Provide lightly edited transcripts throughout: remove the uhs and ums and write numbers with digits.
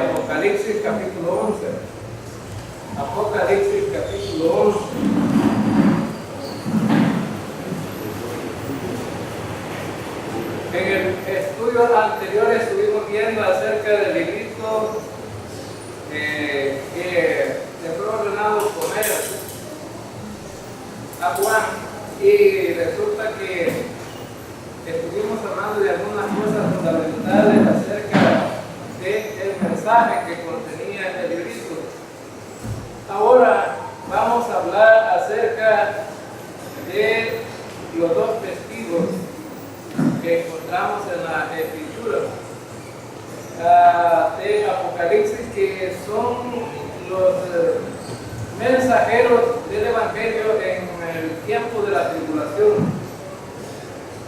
Apocalipsis capítulo 11. Apocalipsis capítulo 11. En el estudio anterior estuvimos viendo acerca del librito que le fue ordenado poner a Juan, y resulta que estuvimos hablando de algunas cosas fundamentales acerca del mensaje que contenía el librito. Ahora vamos a hablar acerca de los dos testigos que encontramos en la escritura de Apocalipsis, que son los mensajeros del Evangelio en el tiempo de la tribulación.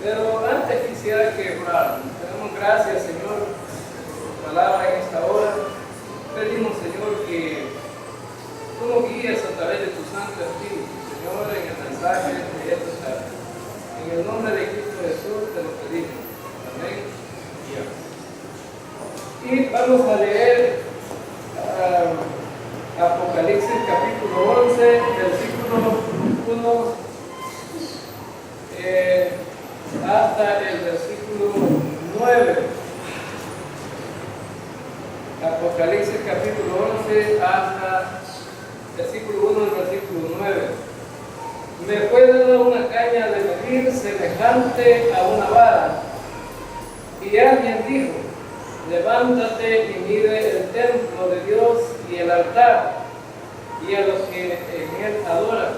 Pero antes quisiera que oráramos. Tenemos gracias, Señor, por tu palabra en esta hora. Pedimos, Señor, que tú nos guíes a través de tu Santo Espíritu, Señor, en el mensaje de esta tarde. En el nombre de Cristo Jesús te lo pedimos. Amén. Y vamos a leer Apocalipsis capítulo 11, versículo 1 hasta el versículo 9. Apocalipsis capítulo 11 hasta versículo 1 al versículo 9. Me fue dada una caña de medir semejante a una vara, y alguien dijo: levántate y mide el templo de Dios y el altar, y a los que en él adoran.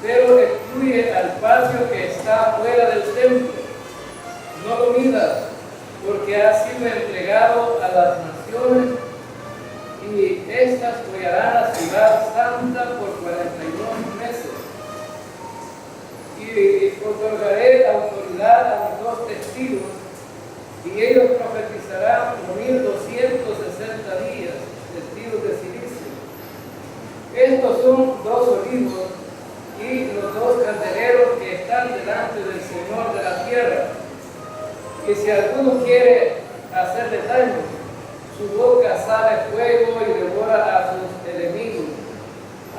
Pero excluye al patio que está fuera del templo. No lo midas, porque ha sido entregado a las naciones, y éstas hollarán la ciudad santa por 42 meses. Y otorgaré autoridad a mis dos testigos, y ellos profetizarán 1260 días, vestidos de silicio. Estos son dos olivos y los dos candeleros que están delante del Señor de la tierra. Y si alguno quiere hacerle daño, su boca sale fuego y devora a sus enemigos.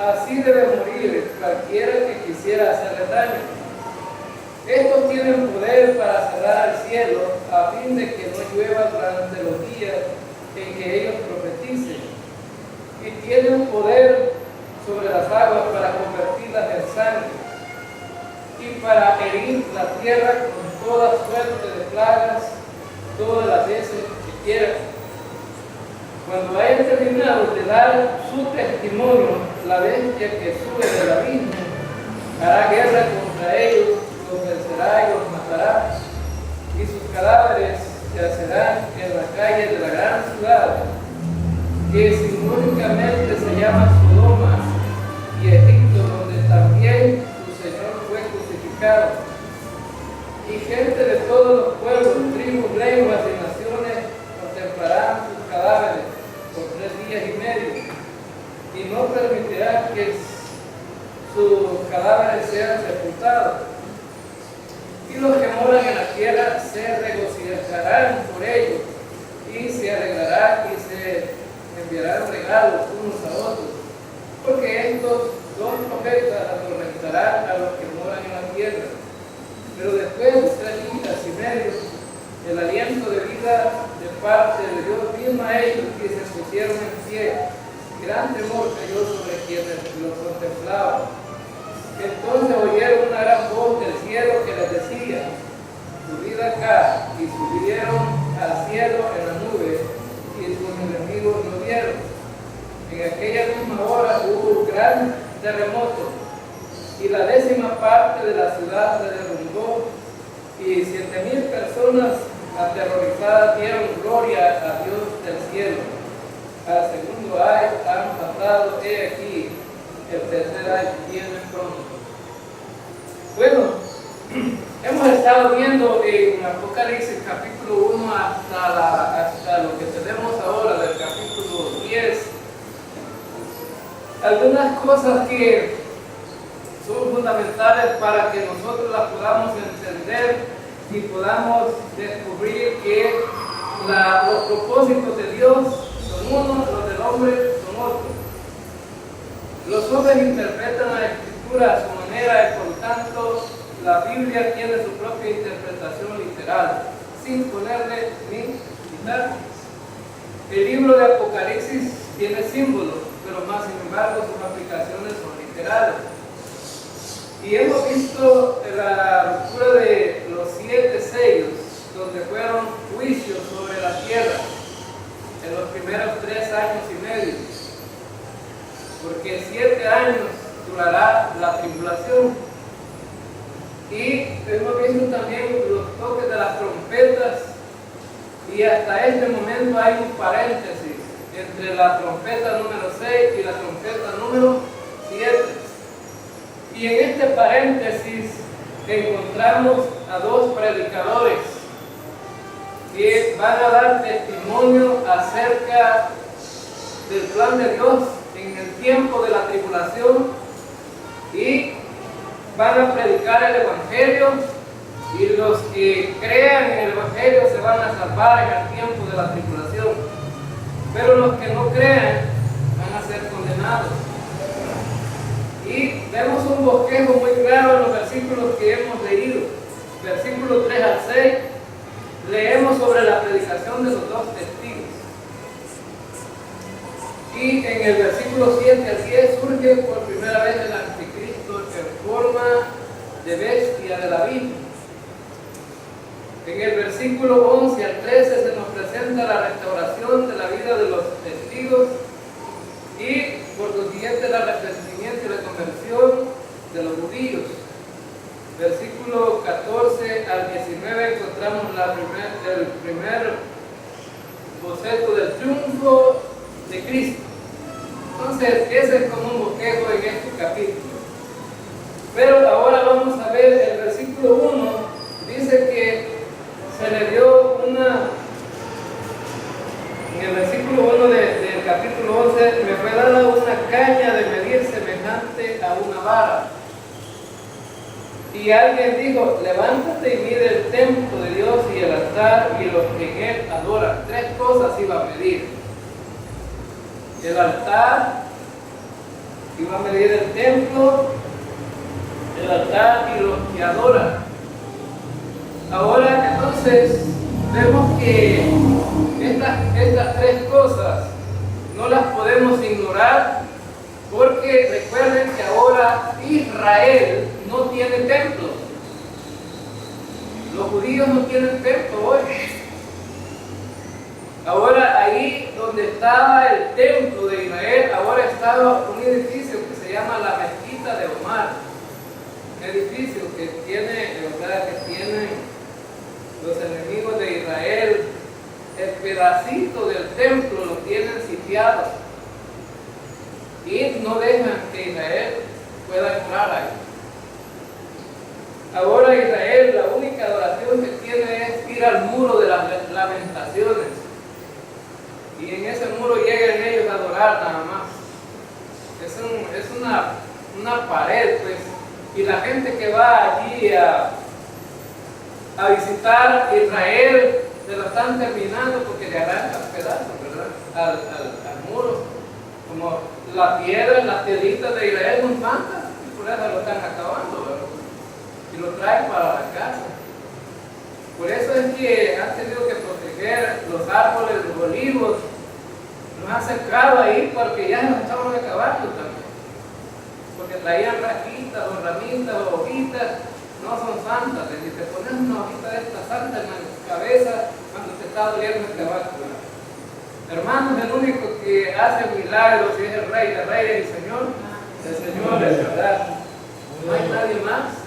Así debe morir cualquiera que quisiera hacerle daño. Estos tienen poder para cerrar el cielo, a fin de que no llueva durante los días en que ellos profeticen. Y tienen poder sobre las aguas para convertirlas en sangre, y para herir la tierra con toda suerte de plagas todas las veces que quieran. Cuando hayan terminado de dar su testimonio, la bestia que sube del abismo hará guerra contra ellos, los vencerá y los matará, y sus cadáveres yacerán en la calle de la gran ciudad, que simbólicamente se llama Sodoma y Egipto, donde también su Señor fue crucificado. Y gente de todos los pueblos, tribus, lenguas y naciones contemplarán sus cadáveres por 3 días y medio, y no permitirán que sus cadáveres sean sepultados. Y los que moran en la tierra se regocijarán por ellos, y se alegrarán y se enviarán regalos unos a otros, porque estos dos profetas atormentarán a los que moran en la tierra. Pero después de 3 días y medio, el aliento de vida de parte de Dios vino a ellos, y se pusieron en pie. Gran temor cayó sobre quienes lo contemplaban. Entonces oyeron una gran voz del cielo que les decía: subid acá. Y subieron al cielo en la nube, y sus enemigos lo vieron. En aquella misma hora hubo un gran terremoto, y la 10ª parte de la ciudad se derrumbó, y 7,000 personas aterrorizadas dieron gloria a Dios del cielo. Al segundo ay han pasado, he aquí, el tercer ay viene pronto. Bueno, hemos estado viendo en Apocalipsis capítulo 1 hasta lo que tenemos ahora, del capítulo 10, algunas cosas que son fundamentales para que nosotros las podamos entender y podamos descubrir que los propósitos de Dios son unos, los del hombre son otros. Los hombres interpretan la Escritura a su manera y por tanto la Biblia tiene su propia interpretación literal, sin ponerle ni quitar. El libro de Apocalipsis tiene símbolos, pero más sin embargo sus aplicaciones son literales. Y hemos visto la ruptura de los 7 sellos, donde fueron juicios sobre la tierra en los primeros 3 años y medio, porque 7 años durará la tribulación. Y hemos visto también los toques de las trompetas, y hasta este momento hay un paréntesis entre la trompeta número 6 y la trompeta número 7. Y en este paréntesis encontramos a 2 predicadores que van a dar testimonio acerca del plan de Dios en el tiempo de la tribulación, y van a predicar el Evangelio, y los que crean en el Evangelio se van a salvar en el tiempo de la tribulación, pero los que no crean van a ser condenados. Y vemos un bosquejo muy claro en los versículos que hemos leído. Versículos 3 al 6, leemos sobre la predicación de los 2 testigos. Y en el versículo 7 al 10 surge por primera vez el anticristo en forma de bestia de la Biblia. En el versículo 11 al 13 se nos presenta la restauración de la vida de los testigos y por consiguiente el arrepentimiento y la conversión de los judíos. Versículo 14 al 19 encontramos el primer boceto del triunfo de Cristo. Entonces, ese es como un bosquejo en este capítulo. Pero ahora vamos a ver el versículo 1. Dice que se le dio en el versículo 1 del capítulo 11, me fue dada una caña de medir semejante a una vara. Y alguien dijo, levántate y mide el templo de Dios y el altar y los que en él adoran. 3 cosas iba a medir. El altar, iba a medir el templo, el altar y los que adoran. Ahora entonces vemos que estas 3 cosas no las podemos ignorar, porque recuerden que ahora Israel no tiene templo. Los judíos no tienen templo hoy. Ahora ahí donde estaba el templo de Israel, ahora estaba un edificio que se llama la Mezquita de Omar. Un edificio que tiene los enemigos de Israel, el pedacito del templo lo tienen sitiado y no dejan que Israel pueda entrar ahí. Ahora Israel, la única adoración que tiene es ir al muro de las lamentaciones, y en ese muro llegan ellos a adorar nada más. Es una pared, pues, y la gente que va allí a visitar Israel se lo están terminando porque le arrancan pedazos, ¿verdad? Al muro. Como la piedra, las piedritas de Israel son santas, y por eso lo están acabando, ¿verdad? Y lo traen para la casa. Por eso es que han tenido que proteger los árboles, los olivos. Los han cercado ahí porque ya nos estaban acabando también. Porque traían rajitas o ramitas o hojitas, no son santas. Si te pones una hojita de esta santa en la cabeza cuando te está doliendo el caballo. Hermanos, el único que hace milagros es el Rey de Reyes y Señor. El Señor es verdad. No hay nadie más.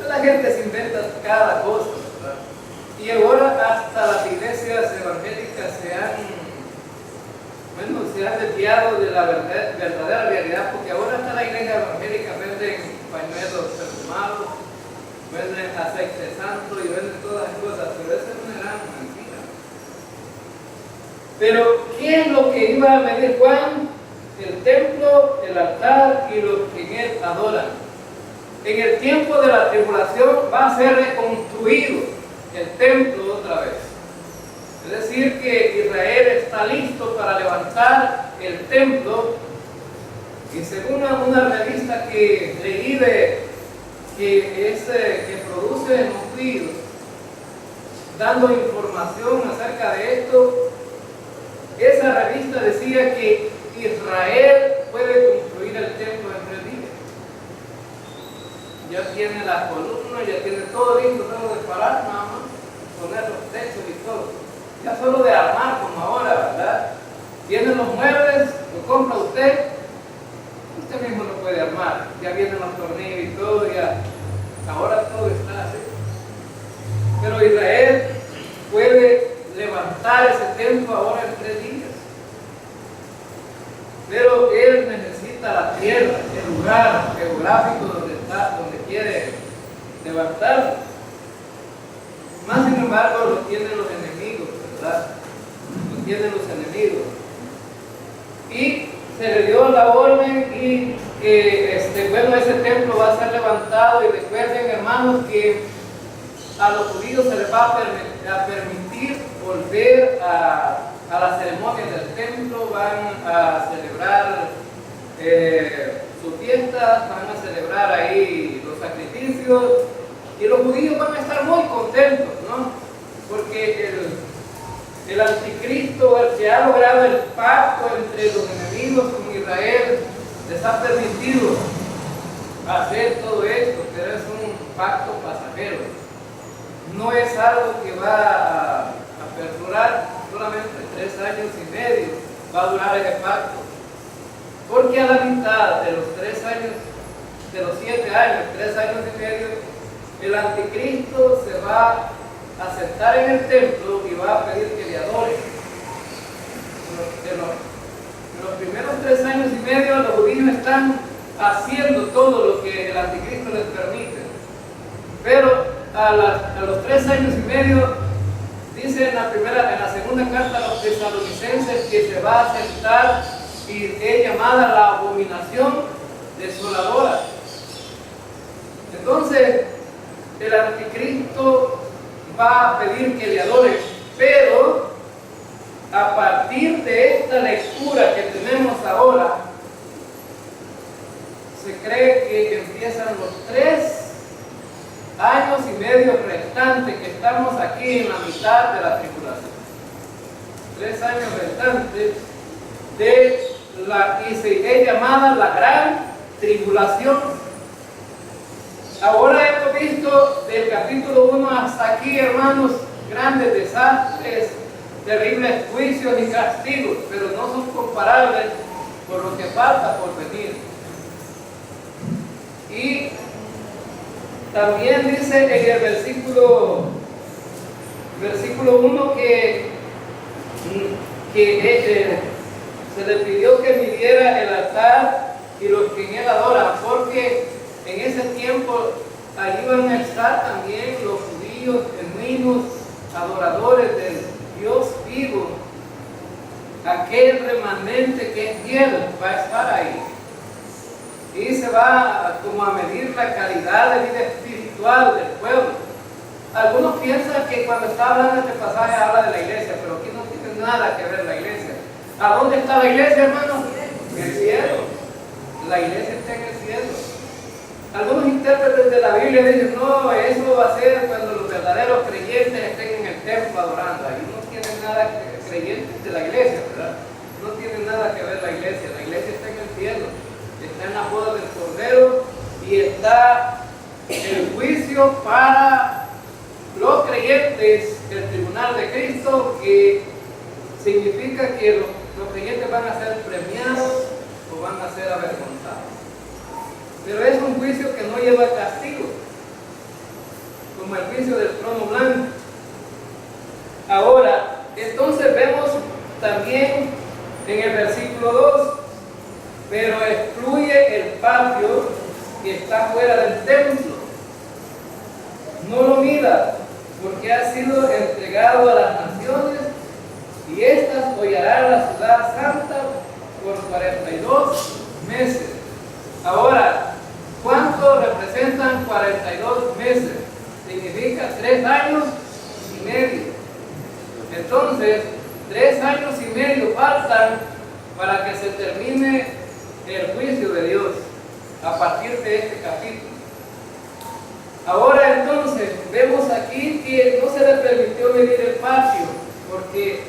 La gente se inventa cada cosa, ¿verdad? Y ahora hasta las iglesias evangélicas se han desviado de la verdadera realidad, porque ahora hasta la iglesia evangélica venden pañuelos perfumados, venden aceite santo y venden todas las cosas, pero esa es una gran mentira. Pero ¿qué es lo que iba a medir Juan? El templo, el altar y los que en él adoran. En el tiempo de la tribulación va a ser reconstruido el templo otra vez. Es decir, que Israel está listo para levantar el templo. Y según una revista que leí que produce noticias, dando información acerca de esto, esa revista decía que Israel puede construir el templo en 3 días. Ya tiene las columnas, ya tiene todo listo, solo de parar nada más, poner los techos y todo. Ya solo de armar como ahora, ¿verdad? Tiene los muebles, lo compra usted mismo lo puede armar. Ya vienen los tornillos y todo, ya. Ahora todo está así. Pero Israel puede levantar ese templo ahora en 3 días. Pero él necesita la tierra, el lugar geográfico donde quiere levantarlo. Más sin embargo, lo tienen los enemigos, ¿verdad? Lo tienen los enemigos. Y se le dio la orden y ese templo va a ser levantado. Y recuerden, hermanos, que a los judíos se les va a permitir volver a la ceremonia del templo. Van a celebrar sus fiestas, van a celebrar ahí los sacrificios, y los judíos van a estar muy contentos, ¿no? Porque el anticristo, el que ha logrado el pacto entre los enemigos con Israel, les ha permitido hacer todo esto, pero es un pacto pasajero. No es algo que va a perdurar solamente 3 años y medio, va a durar ese pacto. Porque a la mitad de los 3 años, de los 7 años, 3 años y medio, el anticristo se va a sentar en el templo y va a pedir que le adoren. En los primeros 3 años y medio, los judíos están haciendo todo lo que el anticristo les permite. Pero a los 3 años y medio, dice en la segunda carta a los tesalonicenses, que se va a sentar y es llamada la abominación desoladora. Entonces, el anticristo va a pedir que le adoren, pero a partir de esta lectura que tenemos ahora, se cree que empiezan los 3 años y medio restantes, que estamos aquí en la mitad de la tribulación. 3 años restantes y se es llamada la gran tribulación. Ahora hemos visto del capítulo 1 hasta aquí, hermanos, grandes desastres, terribles juicios y castigos, pero no son comparables con lo que falta por venir. Y también dice en el versículo 1 que se le pidió que midiera el altar y los que en él adoran, porque en ese tiempo allí van a estar también los judíos genuinos, adoradores del Dios vivo. Aquel remanente que es fiel va a estar ahí. Y se va como a medir la calidad de vida espiritual del pueblo. Algunos piensan que cuando está hablando este pasaje habla de la iglesia, pero aquí no tiene nada que ver la iglesia. ¿A dónde está la iglesia, hermano? En el cielo. La iglesia está en el cielo. Algunos intérpretes de la Biblia dicen, no, eso va a ser cuando los verdaderos creyentes estén en el templo adorando. Ahí no tienen nada creyentes de la iglesia, ¿verdad? No tiene nada que ver la iglesia está en el cielo. Está en la boda del Cordero y está el juicio para los creyentes, el tribunal de Cristo, que significa que los creyentes van a ser premiados o van a ser avergonzados. Pero es un juicio que no lleva castigo, como el juicio del trono blanco. Ahora, entonces vemos también en el versículo 2, pero excluye el patio que está fuera del templo. No lo midas, porque ha sido entregado a las naciones, y éstas hollarán la ciudad santa por 42 meses. Ahora, ¿cuánto representan 42 meses? Significa 3 años y medio. Entonces, 3 años y medio faltan para que se termine el juicio de Dios a partir de este capítulo. Ahora entonces, vemos aquí que no se le permitió medir el patio, porque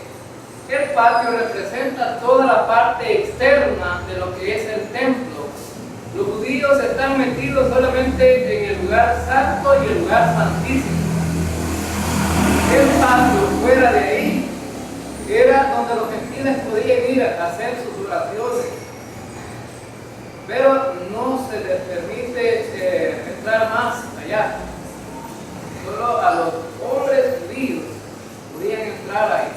el patio representa toda la parte externa de lo que es el templo. Los judíos están metidos solamente en el lugar santo y el lugar santísimo. El patio fuera de ahí era donde los gentiles podían ir a hacer sus oraciones, pero no se les permite entrar más allá. Solo a los hombres judíos podían entrar ahí.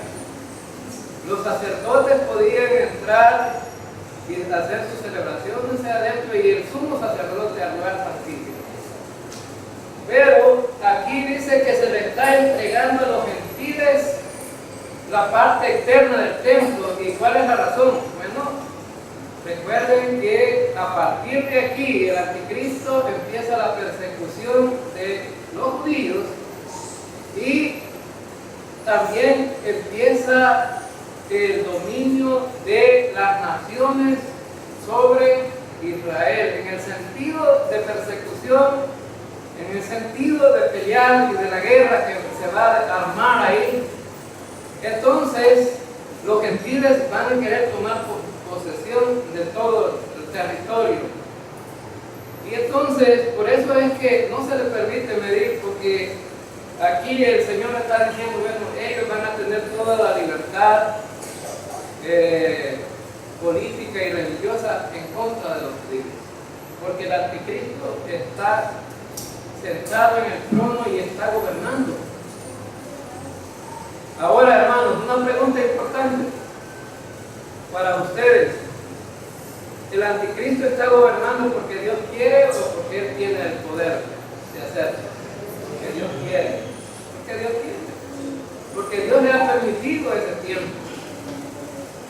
Los sacerdotes podían entrar y hacer sus celebraciones adentro, y el sumo sacerdote al lugar santísimo. Pero aquí dice que se le está entregando a los gentiles la parte externa del templo. ¿Y cuál es la razón? Bueno, recuerden que a partir de aquí el anticristo empieza la persecución de los judíos, y también empieza el dominio de las naciones sobre Israel, en el sentido de persecución, en el sentido de pelear y de la guerra que se va a armar ahí. Entonces los gentiles van a querer tomar posesión de todo el territorio, y entonces por eso es que no se les permite medir, porque aquí el Señor está diciendo, bueno, ellos van a tener toda la libertad política y religiosa en contra de los judíos, porque el anticristo está sentado en el trono y está gobernando. Ahora, hermanos, una pregunta importante para ustedes: ¿el anticristo está gobernando porque Dios quiere o porque Él tiene el poder de hacerlo? Porque Dios quiere. Porque Dios quiere. Porque Dios le ha permitido ese tiempo.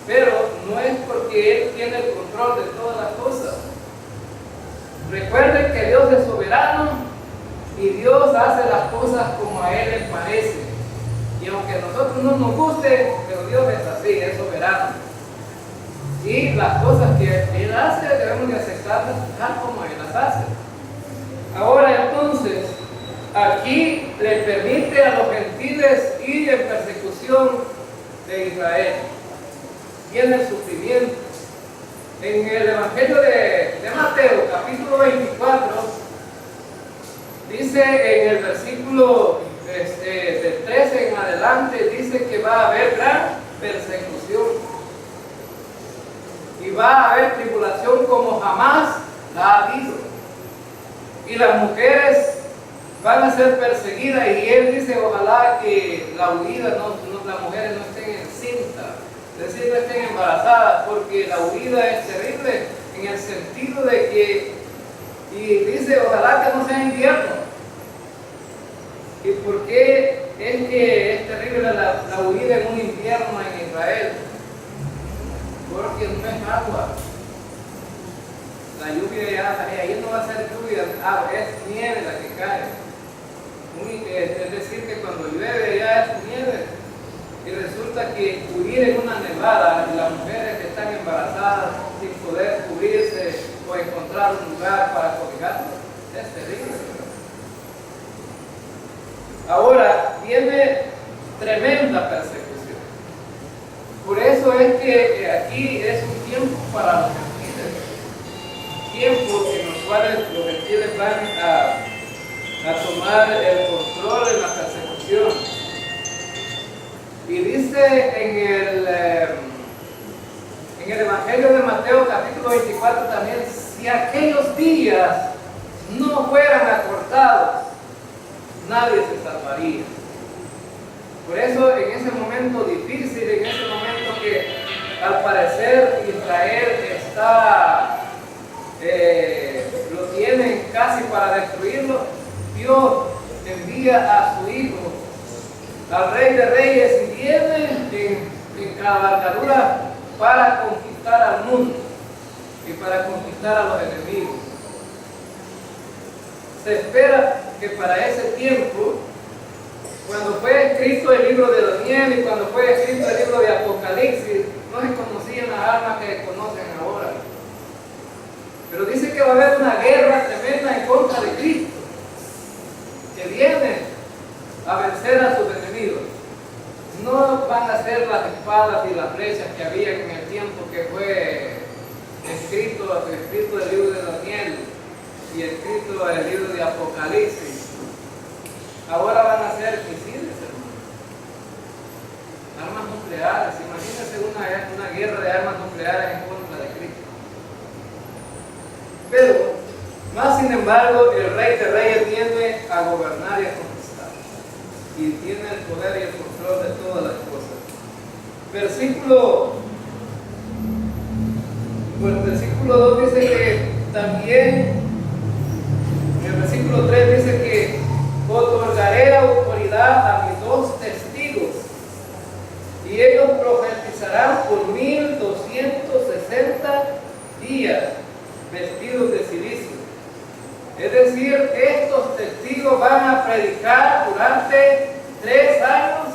Pero no es porque Él tiene el control de todas las cosas. Recuerden que Dios es soberano y Dios hace las cosas como a Él le parece. Y aunque a nosotros no nos guste, pero Dios es así, es soberano. Y las cosas que Él hace debemos de aceptarlas tal como Él las hace. Ahora entonces, aquí le permite a los gentiles ir en persecución de Israel. Viene el sufrimiento. En el Evangelio de Mateo, capítulo 24, dice en el versículo del 13 en adelante, dice que va a haber gran persecución y va a haber tribulación como jamás la ha habido, y las mujeres van a ser perseguidas, y él dice ojalá que la huida las mujeres no estén encintas, es decir, no estén embarazadas, porque la huida es terrible en el sentido de que, y dice ojalá que no sea invierno. ¿Y por qué es que es terrible la huida en un invierno en Israel? Porque no es agua. La lluvia ya, ahí no va a ser lluvia, es nieve la que cae. Es decir, que cuando llueve ya es nieve. Y resulta que huir en una nevada, las mujeres que están embarazadas sin poder cubrirse o encontrar un lugar para cobijarse, es terrible. Ahora viene tremenda persecución. Por eso es que aquí es un tiempo para los gentiles, tiempos en los cuales los gentiles van a tomar el control en la persecución. Y dice en el Evangelio de Mateo capítulo 24 también, si aquellos días no fueran acortados, nadie se salvaría. Por eso en ese momento difícil, en ese momento que al parecer Israel está, lo tienen casi para destruirlo, Dios envía a su Hijo, al Rey de Reyes, y viene en cabalgadura para conquistar al mundo y para conquistar a los enemigos. Se espera que para ese tiempo Cuando fue escrito el libro de Daniel y cuando fue escrito el libro de Apocalipsis, no se conocían las armas que conocen ahora. Pero dice que va a haber una guerra tremenda en contra de Cristo, que viene a vencer a sus enemigos. No van a ser las espadas y las flechas que había en el tiempo que fue escrito el libro de Daniel y escrito el libro de Apocalipsis. Ahora van a ser misiles, hermano. Armas nucleares. Imagínense una guerra de armas nucleares en contra de Cristo. Pero, más sin embargo, el Rey de Reyes viene a gobernar y a conquistar. Y tiene el poder y el control de todas las cosas. Versículo 2 dice que también, en el versículo 3 dice que otorgaré autoridad a mis 2 testigos y ellos profetizarán por 1260 días vestidos de silicio. Es decir, estos testigos van a predicar durante 3 años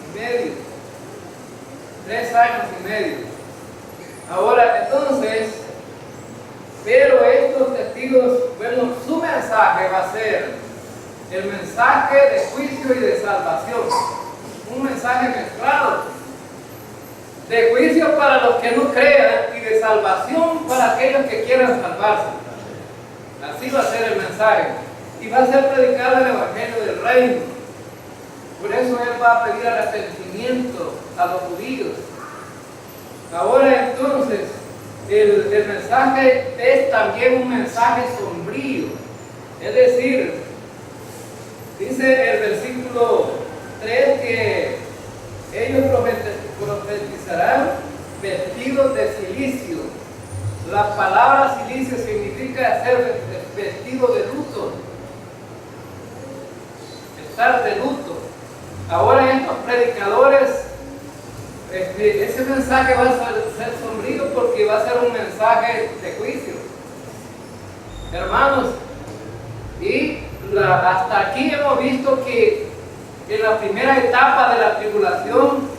y medio. 3 años y medio. Ahora, entonces, pero estos testigos, bueno, su mensaje va a ser el mensaje de juicio y de salvación. Un mensaje mezclado. De juicio para los que no crean y de salvación para aquellos que quieran salvarse. Así va a ser el mensaje. Y va a ser predicado el Evangelio del Reino. Por eso Él va a pedir arrepentimiento a los judíos. Ahora entonces, el mensaje es también un mensaje sombrío. Es decir, dice el versículo 3 que ellos profetizarán vestidos de silicio. La palabra silicio significa ser vestido de luto, estar de luto. Ahora estos predicadores, ese mensaje va a ser sombrío porque va a ser un mensaje de juicio. Hermanos, y hasta aquí hemos visto que en la primera etapa de la tribulación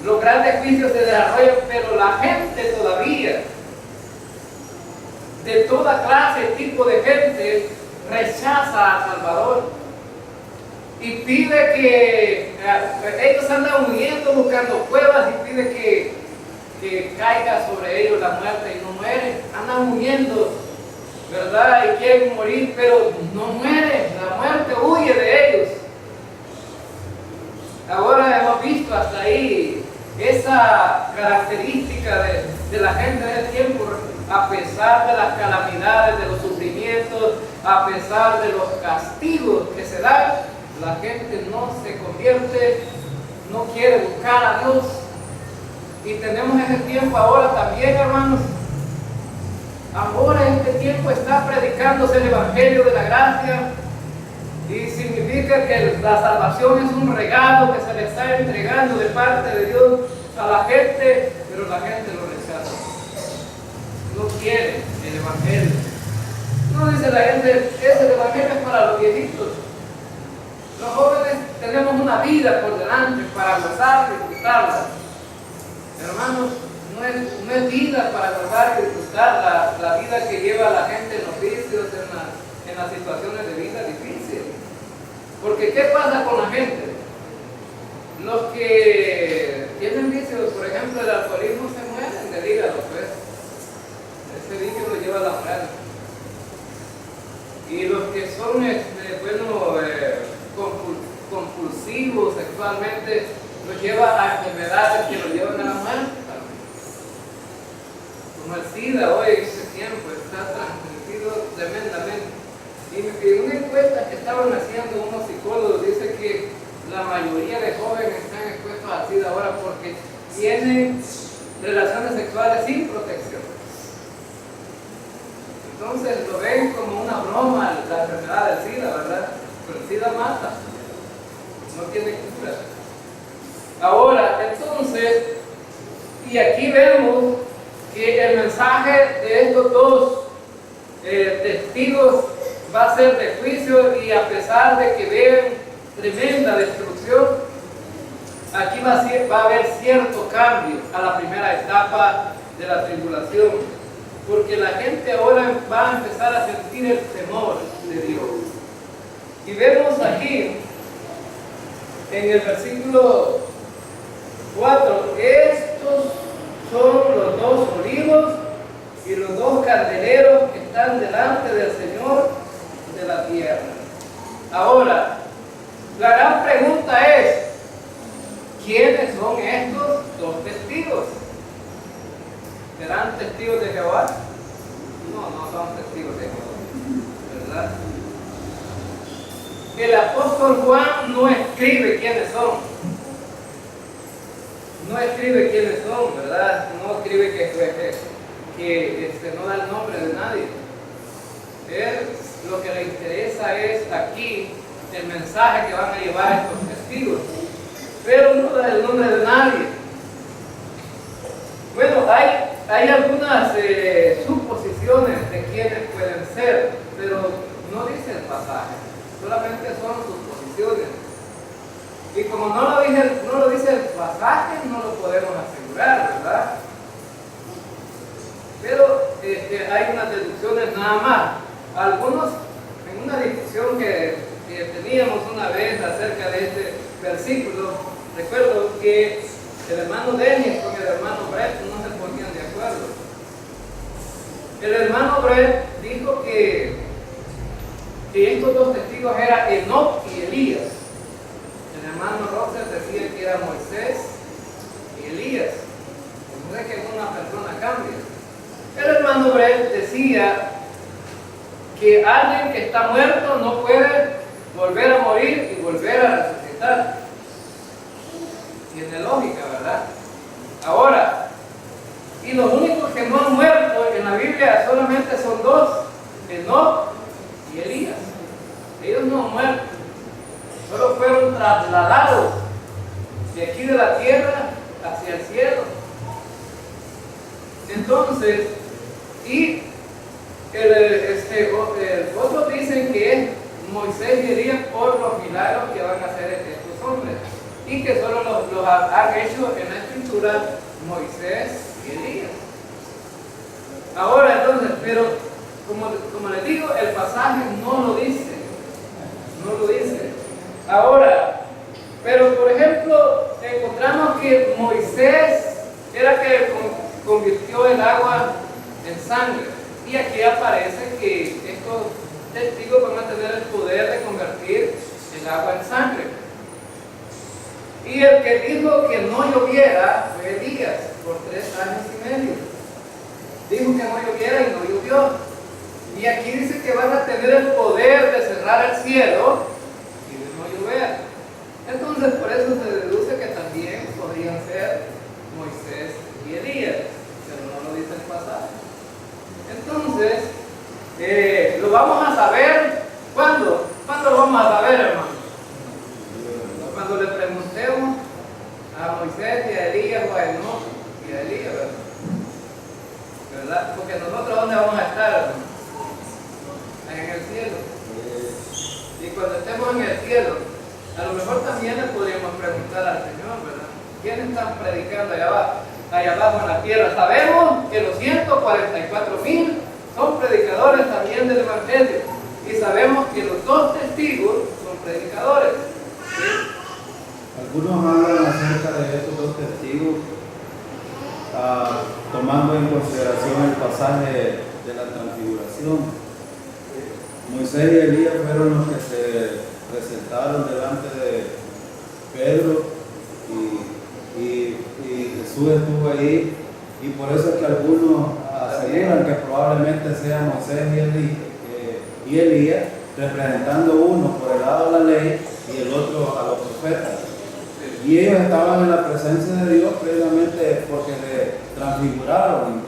los grandes juicios se desarrollan, pero la gente todavía, de toda clase y tipo de gente, rechaza a Salvador y pide que ellos andan huyendo buscando cuevas y pide que caiga sobre ellos la muerte y no mueren, andan huyendo, ¿verdad? Y quieren morir, pero no mueren, la muerte huye de ellos. Ahora hemos visto hasta ahí esa característica de la gente del tiempo, a pesar de las calamidades, de los sufrimientos, a pesar de los castigos que se dan, la gente no se convierte, no quiere buscar a Dios. Y tenemos ese tiempo ahora también, hermanos. Ahora en este tiempo está predicándose el Evangelio de la gracia y significa que la salvación es un regalo que se le está entregando de parte de Dios a la gente, pero la gente lo rechaza. No quiere el Evangelio. No dice la gente, ese Evangelio es para los viejitos. Los jóvenes tenemos una vida por delante para gozar y disfrutarla. Hermanos, no es vida para gozar y disfrutar la vida que lleva la gente en los vicios, en las situaciones de vida difíciles. Porque ¿qué pasa con la gente? Los que tienen vicios, por ejemplo, el alcoholismo, se mueren del hígado, pues. Ese vicio lo lleva a la muerte. Y los que son, compulsivos sexualmente, los lleva a enfermedades que los llevan a la muerte también. Como el SIDA hoy en este tiempo está transmitido tremendamente. Y en una encuesta que estaban haciendo unos psicólogos dice que la mayoría de jóvenes están expuestos al SIDA ahora porque tienen relaciones sexuales sin protección. Entonces lo ven como una broma la enfermedad del SIDA, ¿verdad? Pero el SIDA mata, no tiene cura. Ahora, entonces, y aquí vemos que el mensaje de estos 2 testigos va a ser de juicio, y a pesar de que vean tremenda destrucción, aquí va a haber cierto cambio a la primera etapa de la tribulación, porque la gente ahora va a empezar a sentir el temor de Dios. Y vemos aquí en el versículo 4, estos son los dos olivos y los dos candeleros que están delante del Señor de la tierra. Ahora, la gran pregunta es, ¿quiénes son estos dos testigos? ¿Serán testigos de Jehová? No son testigos de Jehová, ¿verdad? El apóstol Juan no escribe quiénes son. No escribe quiénes son, ¿verdad? No escribe que no da el nombre de nadie. Él lo que le interesa es aquí el mensaje que van a llevar estos testigos, pero no da el nombre de nadie. Bueno, hay algunas suposiciones de quiénes pueden ser, pero no dice el pasaje, solamente son suposiciones. Y como no lo dice el pasaje, no lo podemos asegurar, ¿verdad? Pero hay unas deducciones nada más. Algunos, en una discusión que teníamos una vez acerca de este versículo, recuerdo que el hermano Denis con el hermano Brett no se ponían de acuerdo. El hermano Brett dijo que estos dos testigos eran Enoc y Elías. El hermano Roser decía que era Moisés y Elías. No es que una persona cambie. El hermano Brett decía que alguien que está muerto no puede volver a morir y volver a resucitar. Tiene lógica, ¿verdad? Ahora, y los únicos que no han muerto en la Biblia solamente son dos, Enoc y Elías. Ellos no han muerto, solo fueron trasladados de aquí de la tierra hacia el cielo. Entonces, y otros dicen que es Moisés y Elías por los milagros que van a hacer estos hombres, y que solo los han hecho en la escritura Moisés y Elías. Ahora entonces, pero como les digo, el pasaje no lo dice. Ahora, pero por ejemplo, encontramos que Moisés era que convirtió el agua en sangre. Y aquí aparece que estos testigos van a tener el poder de convertir el agua en sangre. Y el que dijo que no lloviera fue Elías, por 3 años y medio. Dijo que no lloviera y no llovió. Y aquí dice que van a tener el poder de cerrar el cielo y de no llover. Entonces, por eso se deduce que también podrían ser Moisés y Elías, pero no lo dice el pasaje. Entonces, lo vamos a saber. ¿Cuándo? ¿Cuándo lo vamos a saber, hermano? Cuando le preguntemos a Moisés y a Elías o a Enoc y a Elías, ¿verdad? Porque nosotros, ¿dónde vamos a estar, hermano? En el cielo. Y cuando estemos en el cielo, a lo mejor también le podríamos preguntar al Señor, ¿verdad? ¿Quiénes están predicando allá abajo en la tierra? Sabemos que los 144,000 son predicadores también del Evangelio, y sabemos que los 2 testigos son predicadores, ¿sí? Algunos hablan acerca de estos 2 testigos, tomando en consideración el pasaje de la transfiguración. Moisés y Elías fueron los que se presentaron delante de Pedro, y Jesús estuvo ahí, y por eso es que algunos aseguran que probablemente sea Moisés y Elías, representando uno por el lado de la ley y el otro a los profetas. Y ellos estaban en la presencia de Dios precisamente porque le transfiguraron.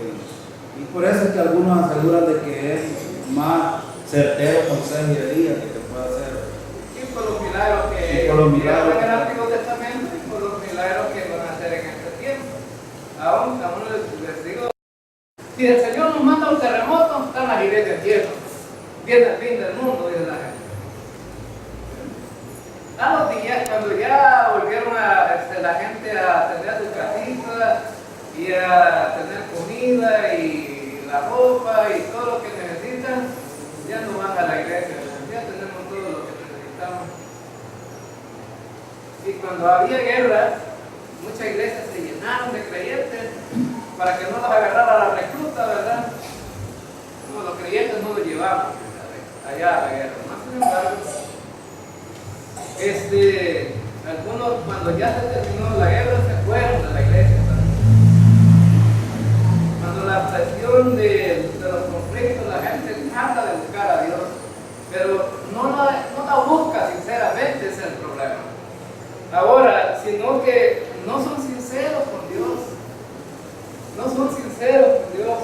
Y por eso es que algunos aseguran de que es más certero Moisés y Elías que puede hacer. Y por los milagros que en el Antiguo Testamento, y por los milagros que van a hacer en este tiempo. Aún les digo, si el Señor nos manda un terremoto, están las iglesias llenas. Viene el fin del mundo, dice la gente. A los días, cuando ya volvieron la gente a tener su casita y a tener comida y la ropa y todo lo que necesitan, ya no van a la iglesia, ya tenemos todo lo que necesitamos. Y cuando había guerra, muchas iglesias se llenaron de creyentes para que no los agarrara la recluta, ¿verdad? Como los creyentes no los llevaban allá a la guerra. Más sin embargo, algunos cuando ya se terminó la guerra se fueron de la iglesia, ¿verdad? Cuando la presión de los conflictos, la gente trata de buscar a Dios, pero no la busca sinceramente, ese es el problema. Ahora, sino que no son sinceros con Dios, no son sinceros con Dios.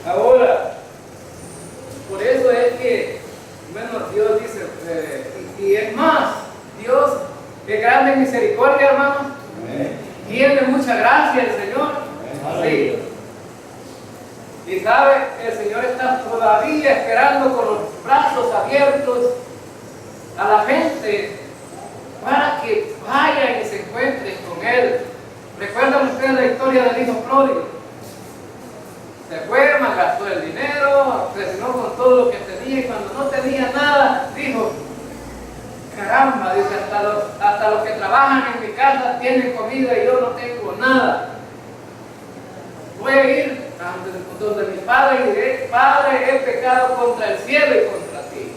Ahora, por eso es que, bueno, Dios dice, y es más, Dios, que grande misericordia, hermanos, tiene mucha gracia el Señor. Sí. Y sabe, el Señor está todavía esperando con los brazos abiertos a la gente para que vayan y se encuentren con Él. ¿Recuerdan ustedes la historia del hijo pródigo? Se fue, malgastó el dinero, presionó con todo lo que tenía y cuando no tenía nada, dijo, caramba, dice, hasta los que trabajan en mi casa tienen comida y yo no tengo nada. Voy a ir a donde mi padre y diré, Padre, he pecado contra el cielo y contra ti.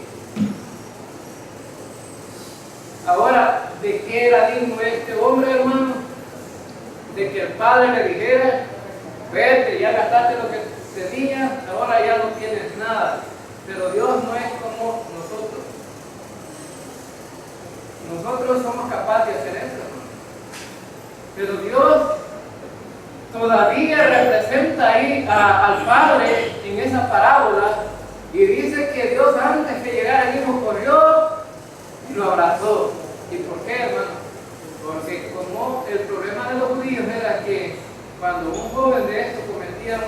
Ahora, ¿de qué era digno este hombre, hermano? De que el padre le dijera, vete, ya gastaste lo que tenías, ahora ya no tienes nada. Pero Dios no es como nosotros. Nosotros somos capaces de hacer eso, hermano. Pero Dios todavía representa ahí al Padre en esa parábola y dice que Dios antes que llegara el hijo corrió y lo abrazó. ¿Y por qué, hermano? Porque como el problema de los judíos era que cuando un joven de estos cometía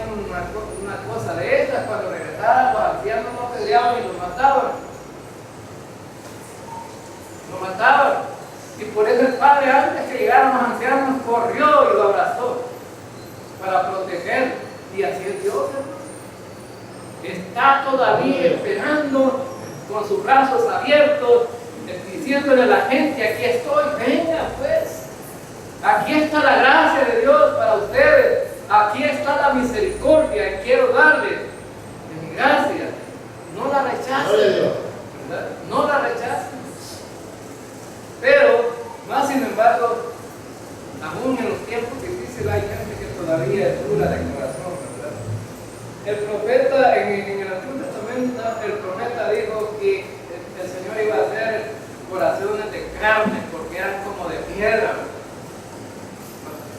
una cosa de estas, cuando regresaban los ancianos lo peleaban y lo mataban. Lo mataban. Y por eso el padre, antes que llegaran los ancianos, corrió y lo abrazó para protegerlo. Y así es Dios, hermano. Está todavía esperando con sus brazos abiertos, diciéndole a la gente, aquí estoy, venga pues. Aquí está la gracia de Dios para ustedes. Aquí está la misericordia y quiero darles de mi gracia. No la rechacen, ¿verdad? No la rechacen. Pero, más sin embargo, aún en los tiempos difíciles hay gente que todavía es dura de corazón, ¿verdad? El profeta, en el Antiguo Testamento, el profeta dijo que el Señor iba a hacer corazones de carne, porque eran como de piedra.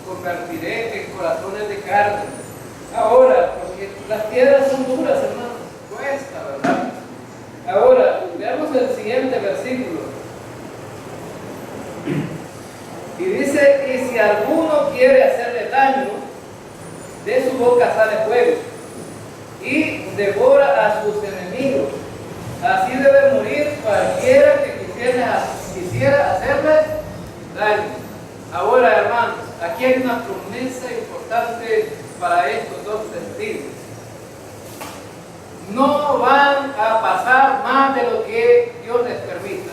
Convertiré en corazones de carne. Ahora, porque las piedras son duras, hermanos, cuesta, ¿verdad? Ahora, veamos el siguiente versículo. Y dice, y si alguno quiere hacerle daño, de su boca sale fuego y devora a sus enemigos. Así debe morir cualquiera que quisiera hacerle daño. Ahora, hermanos, aquí hay una promesa importante para estos dos testigos. No van a pasar más de lo que Dios les permita.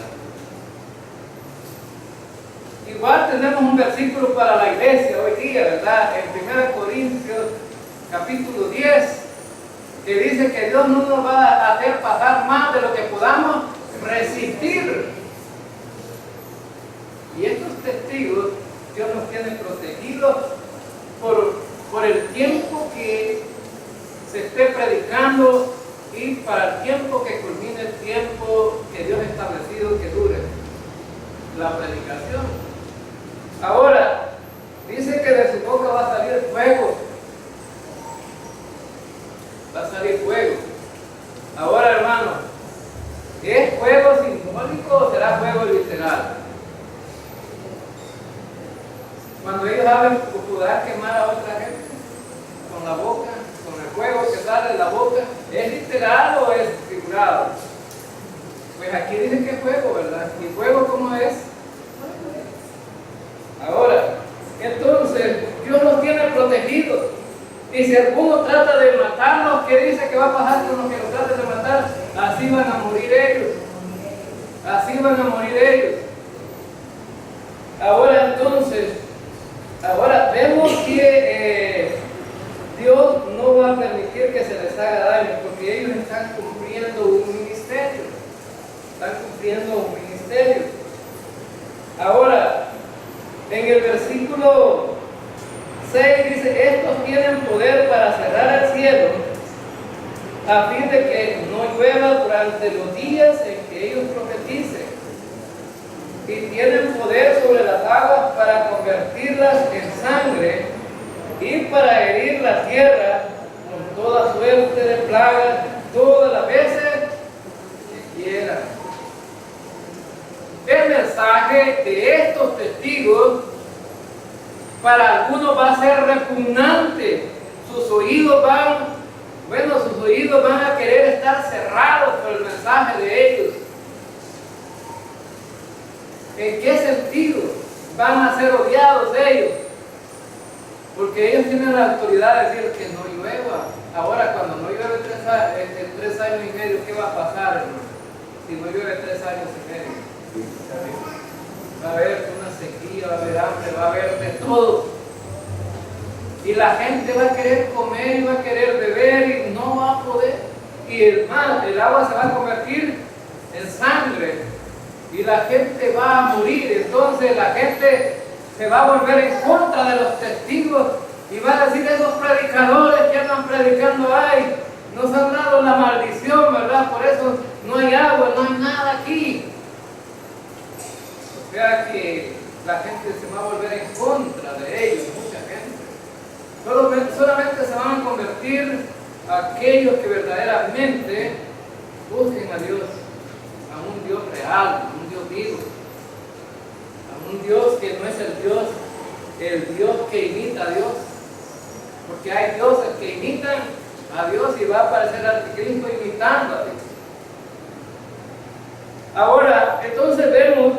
Igual tenemos un versículo para la iglesia hoy día, ¿verdad? En 1 Corintios capítulo 10, que dice que Dios no nos va a hacer pasar más de lo que podamos resistir. Y estos testigos, Dios nos tiene protegidos por el tiempo que se esté predicando y para el tiempo que culmine el tiempo que Dios ha establecido que dure la predicación. Ahora, dice que de su boca va a salir fuego. Va a salir fuego. Ahora, hermano, ¿es fuego simbólico o será fuego literal? Cuando ellos hablan, ¿podrá quemar a otra gente con la boca, con el fuego que sale de la boca? ¿Es literal o es figurado? Pues aquí dice que es fuego, ¿verdad? ¿Y fuego cómo es? Ahora, entonces, Dios los tiene protegidos. Y si alguno trata de matarlos, ¿qué dice que va a pasar con los que los traten de matar? Así van a morir ellos. Así van a morir ellos. Ahora entonces, vemos que Dios no va a permitir que se les haga daño, porque ellos están cumpliendo un ministerio. Están cumpliendo un ministerio. Ahora, en el versículo 6 dice, estos tienen poder para cerrar el cielo, a fin de que no llueva durante los días en que ellos profeticen. Y tienen poder sobre las aguas para convertirlas en sangre y para herir la tierra con toda suerte de plagas todas las veces que quieran. El mensaje de estos testigos para algunos va a ser repugnante. Sus oídos van a querer estar cerrados por el mensaje de ellos. ¿En qué sentido van a ser odiados ellos? Porque ellos tienen la autoridad de decir que no llueva. Ahora, cuando no llueve en 3 años y medio, ¿qué va a pasar, hermano? Si no llueve 3 años y medio, va a haber una sequía, va a haber hambre, va a haber de todo. Y la gente va a querer comer y va a querer beber y no va a poder. Y el agua se va a convertir en sangre. Y la gente va a morir. Entonces la gente se va a volver en contra de los testigos y va a decir, esos predicadores que andan predicando, ay, nos han dado la maldición, ¿verdad? Por eso no hay agua, no hay nada aquí. O sea que la gente se va a volver en contra de ellos, mucha gente. Solamente se van a convertir aquellos que verdaderamente busquen a Dios, a un Dios real, a un Dios vivo, a un Dios que no es el Dios que imita a Dios, porque hay dioses que imitan a Dios y va a aparecer el anticristo imitando a Dios. Ahora, entonces vemos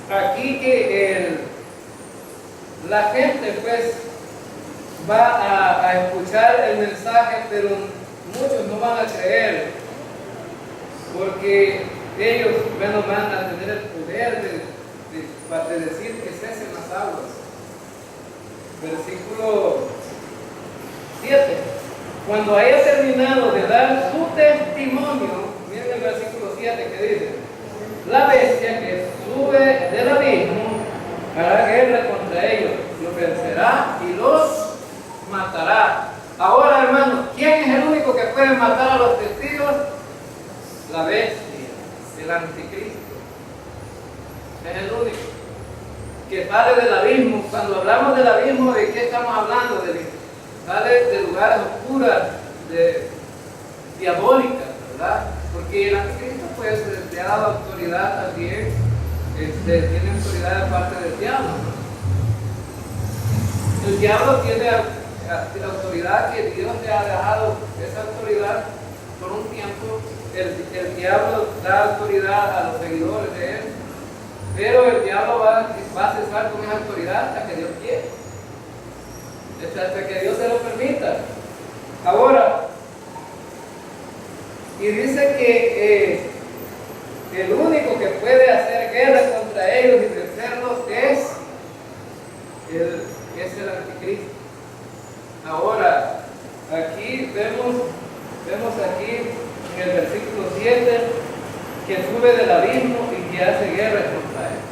aquí que la gente pues va a escuchar el mensaje, pero muchos no van a creer, porque ellos van a tener el poder de decir que cesen las aguas. Versículo 7. Cuando haya terminado de dar su testimonio, miren el versículo 7 que dice, la bestia que sube del abismo hará guerra contra ellos, los vencerá y los matará. Ahora, hermanos, ¿quién es el único que puede matar a los testigos? La bestia, el anticristo. Es el único que sale del abismo. Cuando hablamos del abismo, ¿de qué estamos hablando? Sale de lugares oscuros, diabólicas, ¿verdad? Porque el anticristo pues le ha dado autoridad también, tiene autoridad de parte del diablo, ¿no? El diablo tiene autoridad que Dios le ha dejado esa autoridad por un tiempo. El diablo da autoridad a los seguidores de él, pero el diablo va a cesar con esa autoridad hasta que Dios quiera, hasta que Dios se lo permita. Ahora, y dice que el único que puede hacer guerra contra ellos y vencerlos es el anticristo. Ahora, aquí vemos aquí en el versículo 7 que sube del abismo y que hace guerra contra ellos.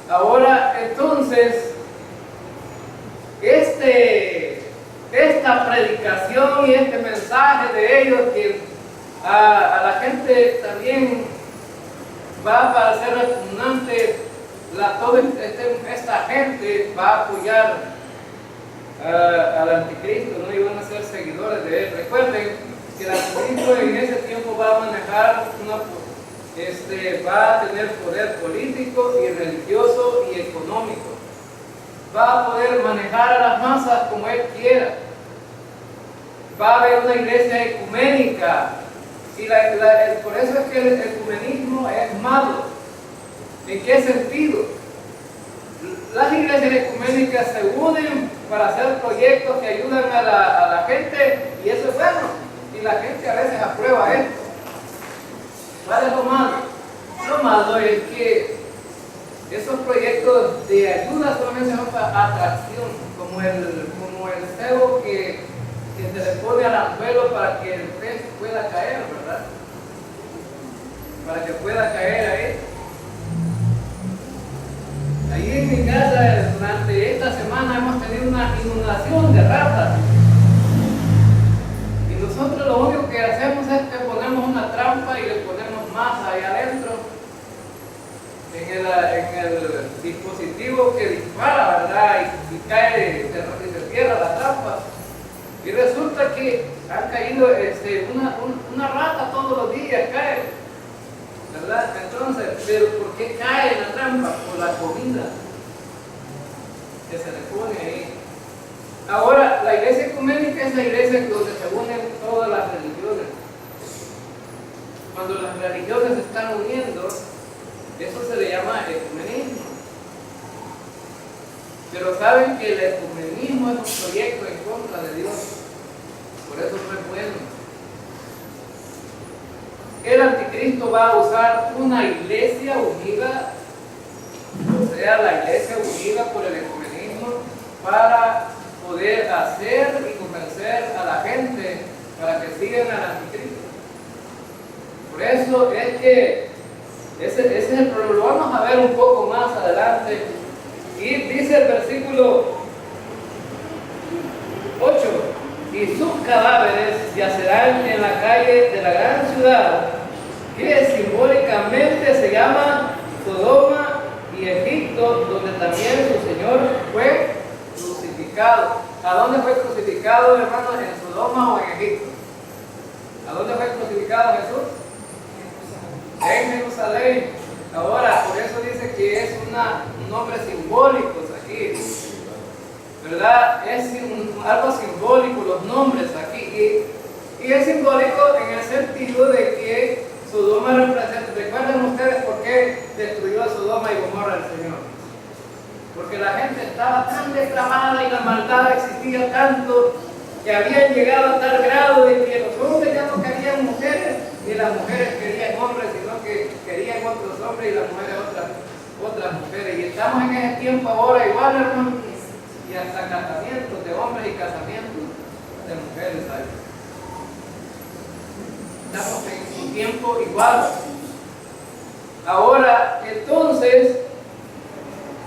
Ahora, entonces, esta predicación y este mensaje de ellos que a la gente también va a parecer repugnante, toda esta gente va a apoyar al anticristo, ¿no? Y van a ser seguidores de él. Recuerden que el anticristo en ese tiempo va a manejar va a tener poder político y religioso y económico. Va a poder manejar a las masas como él quiera. Va a haber una iglesia ecuménica Y por eso es que el ecumenismo es malo. ¿En qué sentido? Las iglesias ecuménicas se unen para hacer proyectos que ayudan a la gente, y eso es bueno. Y la gente a veces aprueba esto. ¿Cuál es lo malo? Lo malo es que esos proyectos de ayuda solamente son para atracción, como el cebo que se le pone al anzuelo para que el pez pueda caer, ¿verdad? Para que pueda caer ahí. Ahí en mi casa, durante esta semana hemos tenido una inundación de ratas. Y nosotros lo único que hacemos es que ponemos una trampa y le ponemos masa ahí adentro, en el dispositivo que dispara, ¿verdad? Y cae, y se cierra la trampa. Y resulta que han caído una rata todos los días, cae. ¿Verdad? Entonces, ¿pero por qué cae en la trampa? Por la comida que se le pone ahí. Ahora, la iglesia ecuménica es la iglesia donde se unen todas las religiones. Cuando las religiones se están uniendo, eso se le llama ecumenismo. Pero saben que el ecumenismo es un proyecto en contra de Dios. Por eso no es bueno. El anticristo va a usar una iglesia unida, o sea, la iglesia unida por el ecumenismo, para poder hacer y convencer a la gente para que sigan al anticristo. Por eso es que ese es el problema. Lo vamos a ver un poco más adelante. Y dice el versículo 8: y sus cadáveres yacerán en la calle de la gran ciudad, que simbólicamente se llama Sodoma y Egipto, donde también su Señor fue crucificado. ¿A dónde fue crucificado, hermanos? ¿En Sodoma o en Egipto? ¿A dónde fue crucificado Jesús? En Jerusalén. Ahora, por eso dice que es un nombre simbólico aquí, ¿verdad? Es algo simbólico los nombres aquí, y es simbólico en el sentido de que Sodoma representa. ¿Recuerdan ustedes por qué destruyó a Sodoma y Gomorra el Señor? Porque la gente estaba tan depravada y la maldad existía tanto que habían llegado a tal grado de que los hombres ya no querían mujeres, ni las mujeres querían hombres, sino que querían otros hombres y las mujeres otras mujeres. Y estamos en ese tiempo ahora igual, hermanos, y hasta casamientos de hombres y casamientos de mujeres hay. Estamos en un tiempo igual. Ahora, entonces,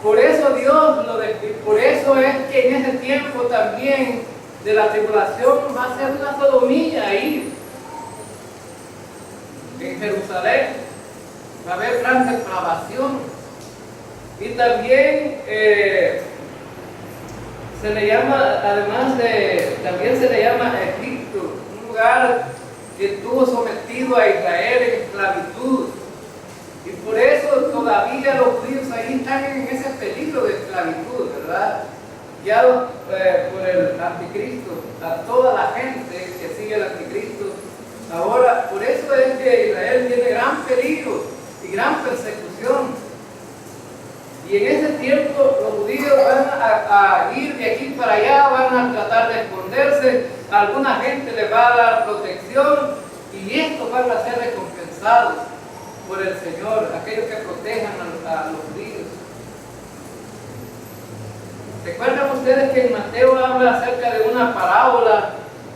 por eso Dios lo describe. Por eso es que en ese tiempo también de la tribulación va a ser una sodomía ahí en Jerusalén. Va a haber gran depravación. Y también se le llama, también se le llama Egipto, un lugar que estuvo sometido a Israel en esclavitud. Y por eso todavía los judíos ahí están en ese peligro de esclavitud, ¿verdad? Guiados por el anticristo, a toda la gente que sigue al anticristo. Ahora, por eso es que Israel tiene gran peligro y gran persecución. Y en ese tiempo los judíos van a ir de aquí para allá, van a tratar de esconderse, a alguna gente les va a dar protección, y estos van a ser recompensados por el Señor, aquellos que protejan a los judíos. ¿Recuerdan ustedes que en Mateo habla acerca de una parábola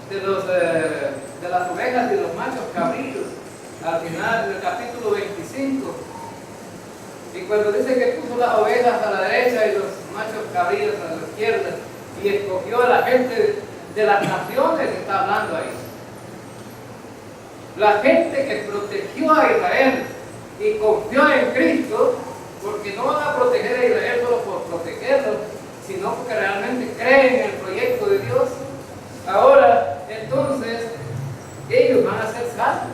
de las ovejas y los machos cabríos, al final del capítulo 25? Y cuando dice que puso las ovejas a la derecha y los machos cabríos a la izquierda, y escogió a la gente de las naciones, está hablando ahí. La gente que protegió a Israel y confió en Cristo, porque no van a proteger a Israel solo por protegerlo, sino porque realmente creen en el proyecto de Dios. Ahora, entonces, ellos van a ser salvos.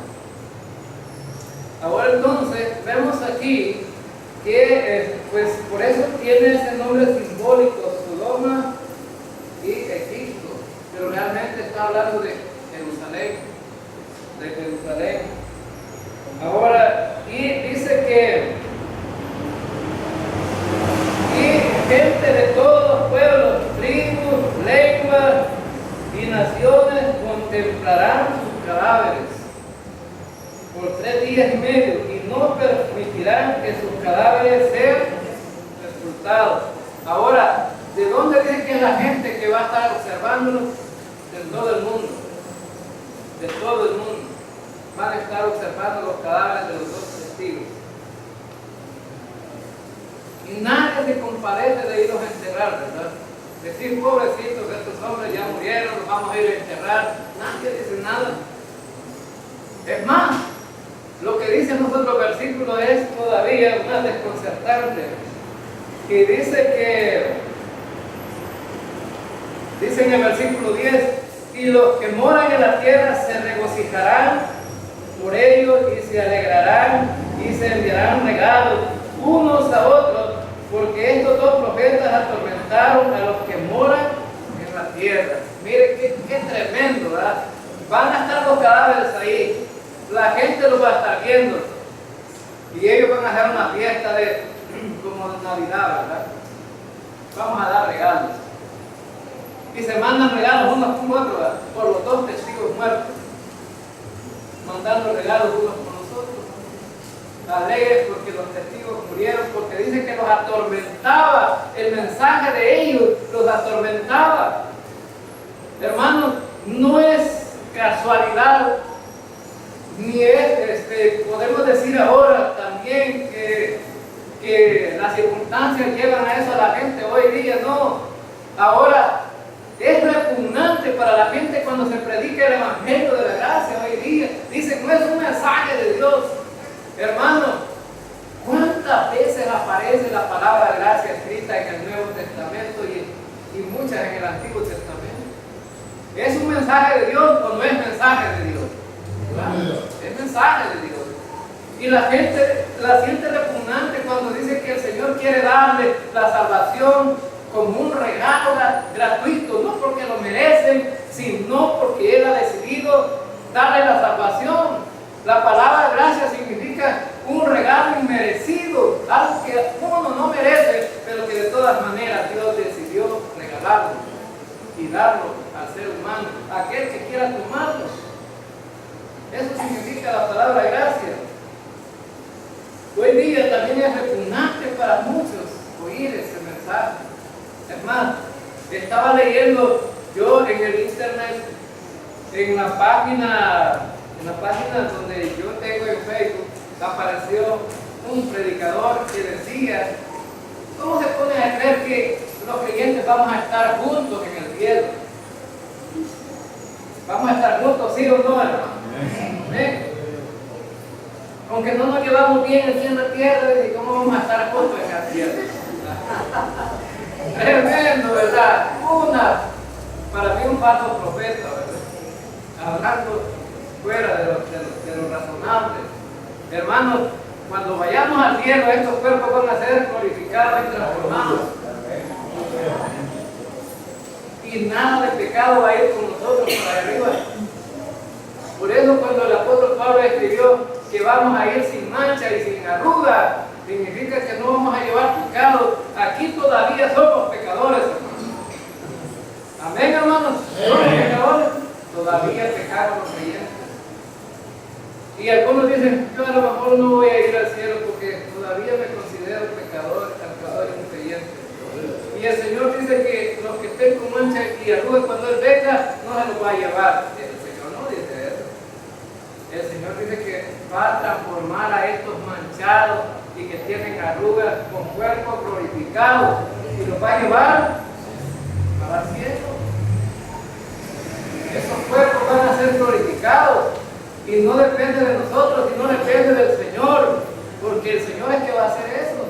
Ahora entonces, vemos aquí que pues por eso tiene ese nombre simbólico, Sodoma y Egipto, pero realmente está hablando de Jerusalén, la de Jerusalén. Ahora, y dice que gente de todos los pueblos, tribus, lenguas y naciones contemplarán sus cadáveres por 3 días y medio y no permitirán que sus cadáveres sean sepultados. Ahora, ¿de dónde dice que es la gente que va a estar observándolos? De todo el mundo. De todo el mundo. Van a estar observando los cadáveres de los 2 testigos. Y nadie se compadece de irlos a enterrar, ¿verdad? Decir, pobrecitos, estos hombres ya murieron, los vamos a ir a enterrar. Nadie dice nada. Es más, lo que dice en los otros versículos es todavía más desconcertante. Y dice en el versículo 10, y los que moran en la tierra se regocijarán por ellos y se alegrarán y se enviarán regalos unos a otros, porque estos 2 profetas atormentaron a los que moran en la tierra. Mire qué tremendo, ¿verdad? Van a estar los cadáveres ahí, la gente los va a estar viendo y ellos van a hacer una fiesta como de Navidad, ¿verdad? Vamos a dar regalos y se mandan regalos unos con otros, ¿verdad? Por los 2 testigos muertos, mandando regalos unos con nosotros, alegres porque los testigos murieron, porque dice que los atormentaba, el mensaje de ellos los atormentaba. Hermanos, no es casualidad, ni es, podemos decir ahora también que las circunstancias llevan a eso a la gente hoy día, no. Ahora es repugnante para la gente cuando se predica el evangelio de la gracia hoy día. Dicen, no es un mensaje de Dios. Hermano, ¿cuántas veces aparece la palabra de gracia escrita en el Nuevo Testamento y muchas en el Antiguo Testamento? ¿Es un mensaje de Dios o no es mensaje de Dios? Es mensaje de Dios. Y la gente la siente repugnante cuando dice que el Señor quiere darle la salvación como un regalo gratuito, no porque lo merecen, sino porque Él ha decidido darle la salvación. La palabra gracia significa un regalo inmerecido, algo que uno no merece, pero que de todas maneras Dios decidió regalarlo y darlo al ser humano, a aquel que quiera tomarlo. Eso significa la palabra gracia. Hoy día también es repugnante para muchos oír ese mensaje. Es más, estaba leyendo yo en el internet, en la página donde yo tengo en Facebook, apareció un predicador que decía, ¿cómo se pone a creer que los creyentes vamos a estar juntos en el cielo? ¿Vamos a estar juntos, sí o no, hermano? ¿Eh? Aunque no nos llevamos bien aquí en la tierra, ¿cómo vamos a estar juntos en la tierra? Tremendo, ¿verdad? Para mí un falso profeta, ¿verdad? Hablando fuera de lo razonable. Hermanos, cuando vayamos al cielo, estos cuerpos van a ser glorificados y transformados. Y nada de pecado va a ir con nosotros para arriba. Por eso cuando el apóstol Pablo escribió que vamos a ir sin mancha y sin arruga, significa que no vamos a llevar pecado. Aquí todavía somos pecadores, hermanos. Amén, hermanos. ¿Somos pecadores? Todavía pecamos los creyentes. Y algunos dicen, yo a lo mejor no voy a ir al cielo porque todavía me considero pecador y un creyente. Y el Señor dice que los que estén con mancha y arrugas cuando Él venga, no se los va a llevar. El Señor no dice eso. El Señor dice que va a transformar a estos manchados y que tienen arrugas con cuerpos glorificados y los va a llevar para el cielo. Esos cuerpos van a ser glorificados y no depende de nosotros, sino depende del Señor, porque el Señor es que va a hacer eso.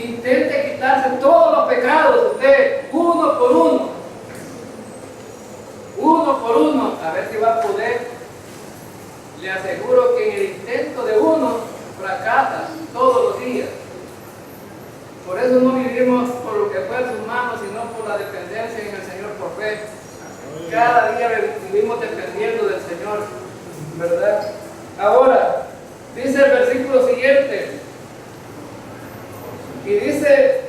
Intente quitarse todos los pecados usted, uno por uno, a ver si va a poder. Le aseguro que en el intento de uno fracasa todos los días. Por eso no vivimos por lo que fuerza humano, sino por la dependencia en el Señor por fe. Cada día vivimos dependiendo del Señor. ¿verdad? Ahora, dice el versículo siguiente, y dice,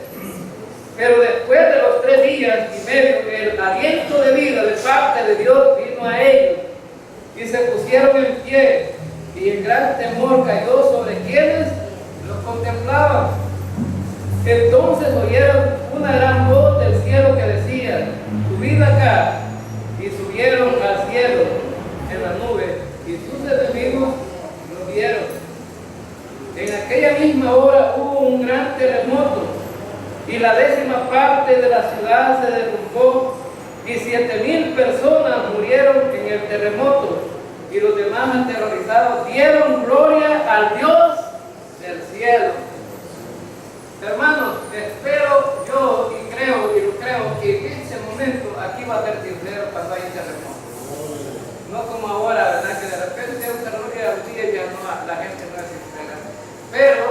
pero después de los 3 días y medio, el aliento de vida de parte de Dios vino a ellos, y se pusieron en pie, y el gran temor cayó sobre quienes los contemplaban. Entonces oyeron una gran voz del cielo que decía, subid acá, y subieron al cielo en la nube, y sus enemigos lo vieron. En aquella misma hora hubo un gran terremoto, y la 10ª parte de la ciudad se derrumbó, y 7,000 personas murieron en el terremoto, y los demás aterrorizados dieron gloria al Dios del cielo. Hermanos, espero yo y lo creo que en ese momento aquí va a haber dinero cuando hay terremoto. No como ahora, ¿verdad? Que de repente un terremoto y al día ya no, la gente no se espera. Pero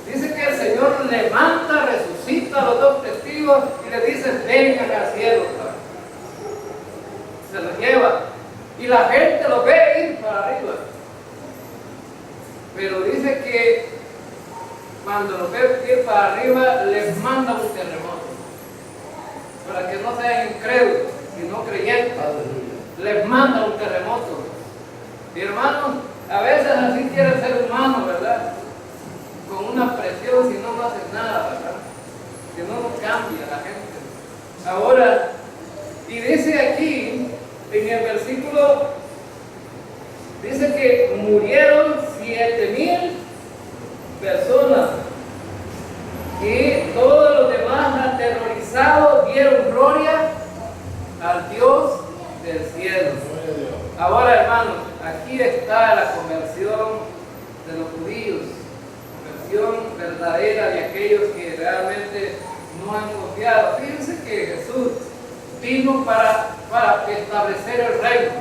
dice que el Señor levanta, resucita a los 2 testigos y le dice, vengan al cielo. Se los lleva. Y la gente lo ve ir para arriba. Pero dice que cuando lo ve ir para arriba, les manda un terremoto. Para que no sean incrédulos y no creyentes. Les manda un terremoto. Y hermanos, a veces así quiere el ser humano, ¿verdad? Con una presión, si no hace nada, ¿verdad? Si no cambia la gente. Ahora, y dice aquí, en el versículo, dice que murieron 7,000 personas y todos los demás aterrorizados dieron gloria al Dios del cielo. Ahora, hermanos, aquí está la conversión de los judíos, conversión verdadera de aquellos que realmente no han confiado. Fíjense que Jesús vino para establecer el reino.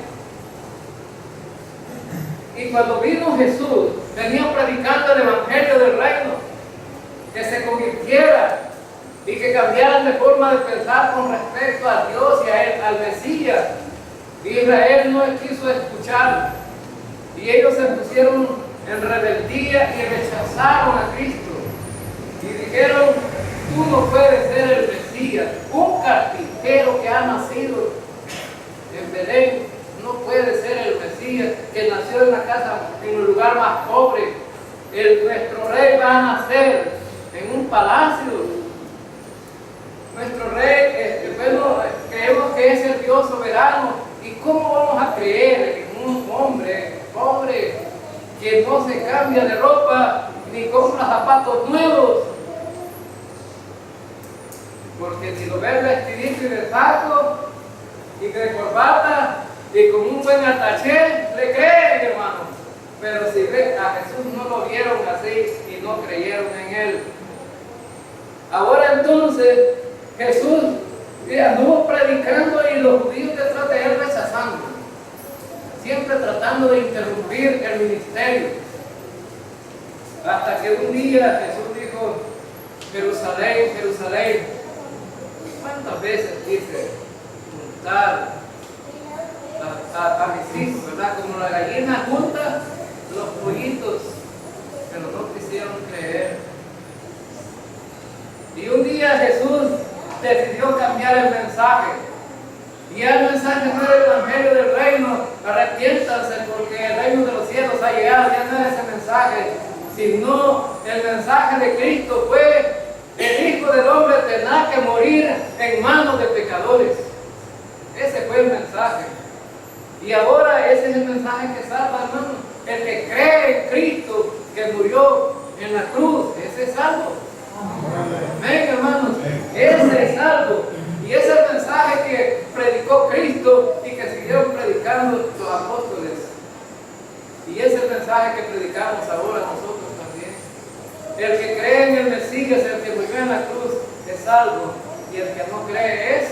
Y cuando vino Jesús, venía predicando el evangelio del reino, que se convirtiera y que cambiaran de forma de pensar con respecto a Dios y a él, al Mesías. Israel no quiso escuchar y ellos se pusieron en rebeldía y rechazaron a Cristo y dijeron, tú no puedes ser el Mesías. Un carpintero que ha nacido en Belén no puede ser el Mesías, que nació en la casa, en un lugar más pobre. Nuestro rey va a nacer en un palacio. Nuestro rey, creemos que es el Dios soberano. ¿Y cómo vamos a creer en un hombre pobre que no se cambia de ropa ni compra zapatos nuevos? Porque si lo ves vestidito y de saco y de corbata y con un buen ataché, le creen, hermano. Pero si ven a Jesús, no lo vieron así y no creyeron en él. Ahora entonces Jesús anduvo predicando y los judíos detrás de él rechazando, siempre tratando de interrumpir el ministerio, hasta que un día Jesús dijo, Jerusalén, Jerusalén, ¿cuántas veces dice juntar a mis hijos, verdad? Como la gallina junta los pollitos, pero no quisieron creer. Y un día Jesús decidió cambiar el mensaje. Y el mensaje no era el evangelio del reino, arrepiéntanse porque el reino de los cielos ha llegado. Ya no era ese mensaje, sino el mensaje de Cristo fue: el Hijo del Hombre tendrá que morir en manos de pecadores. Ese fue el mensaje. Y ahora ese es el mensaje que salva, hermano. El que cree en Cristo, que murió en la cruz, ese es salvo. Amén, hermanos. Ese es salvo. Y ese es el mensaje que predicó Cristo y que siguieron predicando los apóstoles. Y ese es el mensaje que predicamos ahora nosotros también. El que cree en el Mesías, el que murió en la cruz, es salvo. Y el que no cree es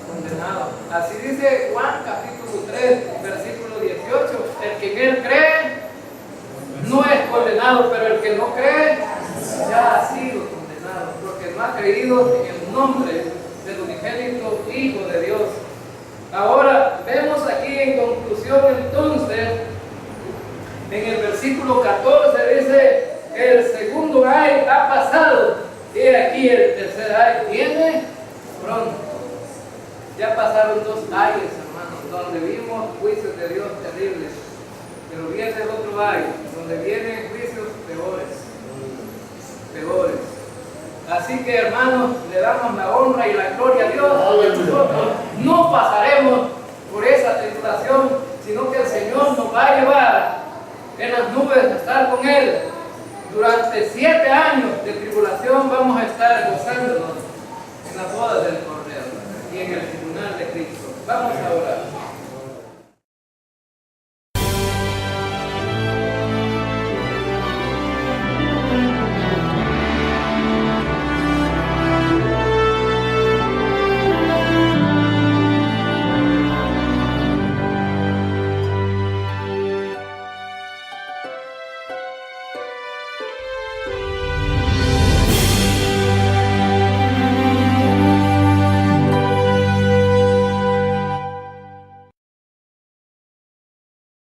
condenado. Así dice Juan capítulo 3, versículo 18. El que en él cree no es condenado, pero el que no cree ya ha sido condenado, porque no ha creído en el nombre del unigénito Hijo de Dios. Ahora vemos aquí en conclusión entonces versículo 14 dice, el segundo ay ha pasado, y aquí el tercer ay viene pronto. Ya pasaron 2 ayes, hermanos, donde vimos juicios de Dios terribles, pero viene el otro ay, donde vienen juicios peores. Así que, hermanos, le damos la honra y la gloria a Dios, porque nosotros no pasaremos por esa tribulación, sino que el Señor nos va a llevar en las nubes a estar con Él. Durante 7 años de tribulación vamos a estar gozándonos en las bodas del Cordero y en el tribunal de Cristo. Vamos a orar.